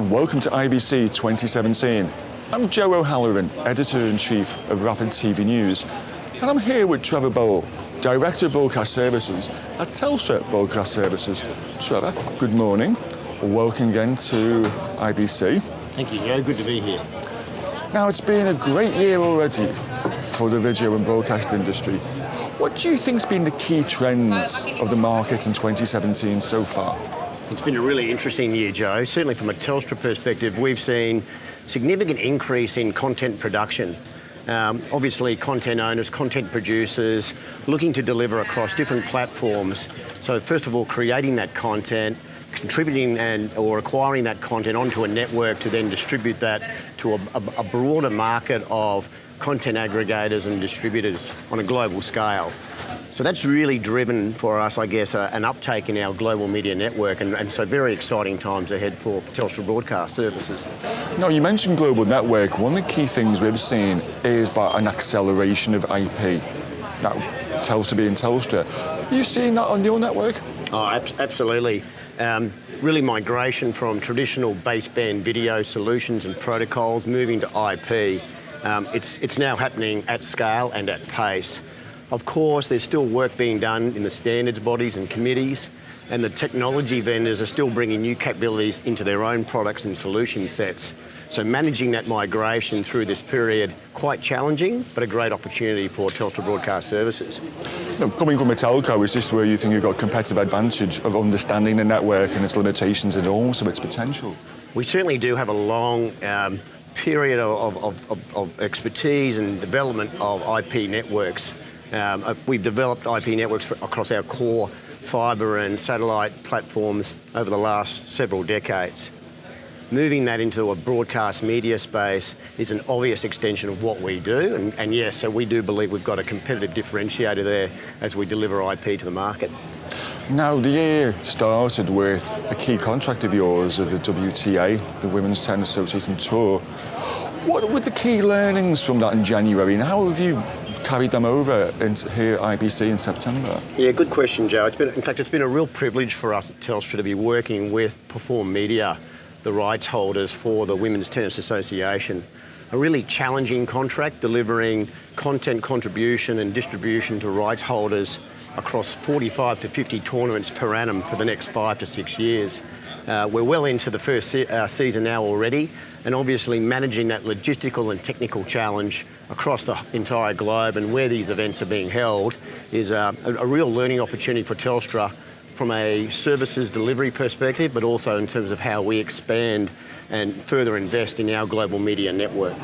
and welcome to IBC 2017. I'm Joe O'Halloran, Editor-in-Chief of Rapid TV News, and I'm here with Trevor Boal, Director of Broadcast Services at Telstra Broadcast Services. Trevor, good morning. Welcome again to IBC. Thank you, Joe. Good to be here. Now, it's been a great year already for the video and broadcast industry. What do you think's been the key trends of the market in 2017 so far? It's been a really interesting year, Joe. Certainly from a Telstra perspective, we've seen significant increase in content production. Obviously, content owners, content producers, looking to deliver across different platforms. So first of all, creating that content, contributing or acquiring that content onto a network to then distribute that to a broader market of content aggregators and distributors on a global scale. So that's really driven for us, I guess, an uptake in our global media network, and so very exciting times ahead for Telstra Broadcast Services. Now, you mentioned global network. One of the key things we've seen is an acceleration of IP. Now, Telstra being Telstra, have you seen that on your network? Oh, absolutely. Really migration from traditional baseband video solutions and protocols moving to IP. It's now happening at scale and at pace. Of course, there's still work being done in the standards bodies and committees, and the technology vendors are still bringing new capabilities into their own products and solution sets. So managing that migration through this period, quite challenging, but a great opportunity for Telstra Broadcast Services. Now, coming from a telco, is this where you think you've got competitive advantage of understanding the network and its limitations and also its potential? We certainly do have a long period of expertise and development of IP networks. We've developed IP networks across our core fibre and satellite platforms over the last several decades. Moving that into a broadcast media space is an obvious extension of what we do, and yes, so we do believe we've got a competitive differentiator there as we deliver IP to the market. Now, the year started with a key contract of yours at the WTA, the Women's Tennis Association Tour. What were the key learnings from that in January, and how have you carried them over into here at IBC in September? Yeah, good question, Joe. It's been a real privilege for us at Telstra to be working with Perform Media, the rights holders for the Women's Tennis Association. A really challenging contract, delivering content contribution and distribution to rights holders across 45 to 50 tournaments per annum for the next 5 to 6 years. We're well into the first season now already, and obviously managing that logistical and technical challenge across the entire globe and where these events are being held is a real learning opportunity for Telstra from a services delivery perspective, but also in terms of how we expand and further invest in our global media network.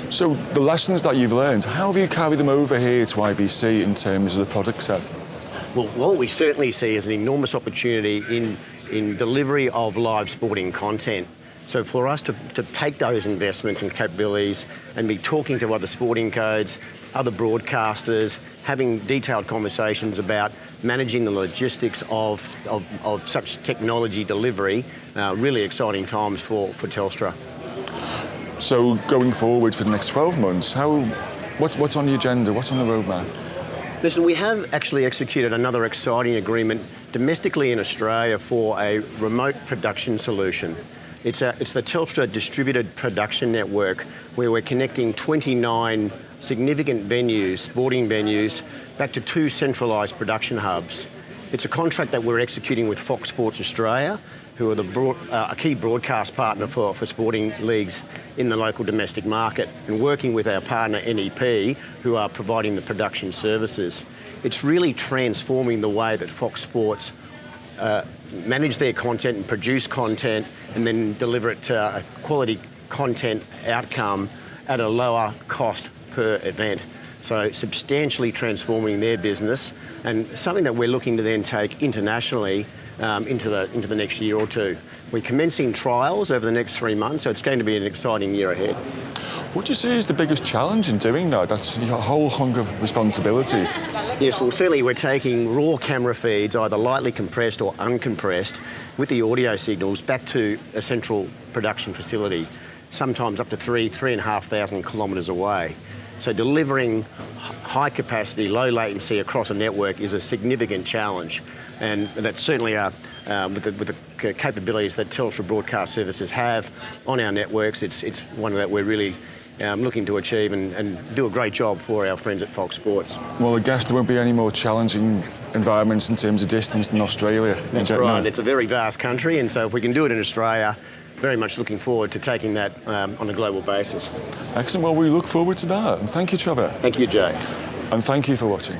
So the lessons that you've learned, how have you carried them over here to IBC in terms of the product set? Well, what we certainly see is an enormous opportunity in delivery of live sporting content. So for us to take those investments and capabilities and be talking to other sporting codes, other broadcasters, having detailed conversations about managing the logistics of such technology delivery, really exciting times for Telstra. So going forward for the next 12 months, what's on the agenda, what's on the roadmap? Listen, we have actually executed another exciting agreement domestically in Australia for a remote production solution. It's the Telstra Distributed Production Network, where we're connecting 29 significant venues, sporting venues, back to 2 centralised production hubs. It's a contract that we're executing with Fox Sports Australia, who are a key broadcast partner for sporting leagues in the local domestic market, and working with our partner NEP, who are providing the production services. It's really transforming the way that Fox Sports manage their content and produce content and then deliver it to a quality content outcome at a lower cost per event. So substantially transforming their business, and something that we're looking to then take internationally into the next year or two. We're commencing trials over the next 3 months, so it's going to be an exciting year ahead. What do you see is the biggest challenge in doing that? That's a whole hunk of responsibility. Yes, well, certainly we're taking raw camera feeds, either lightly compressed or uncompressed, with the audio signals back to a central production facility, sometimes up to 3,500 kilometres away. So delivering high capacity, low latency across a network is a significant challenge. And that's certainly with the capabilities that Telstra Broadcast Services have on our networks, it's one that we're really looking to achieve and do a great job for our friends at Fox Sports. Well, I guess there won't be any more challenging environments in terms of distance than Australia. That's right. It's a very vast country, and so if we can do it in Australia, very much looking forward to taking that on a global basis. Excellent. Well, we look forward to that. And thank you, Trevor. Thank you, Jay. And thank you for watching.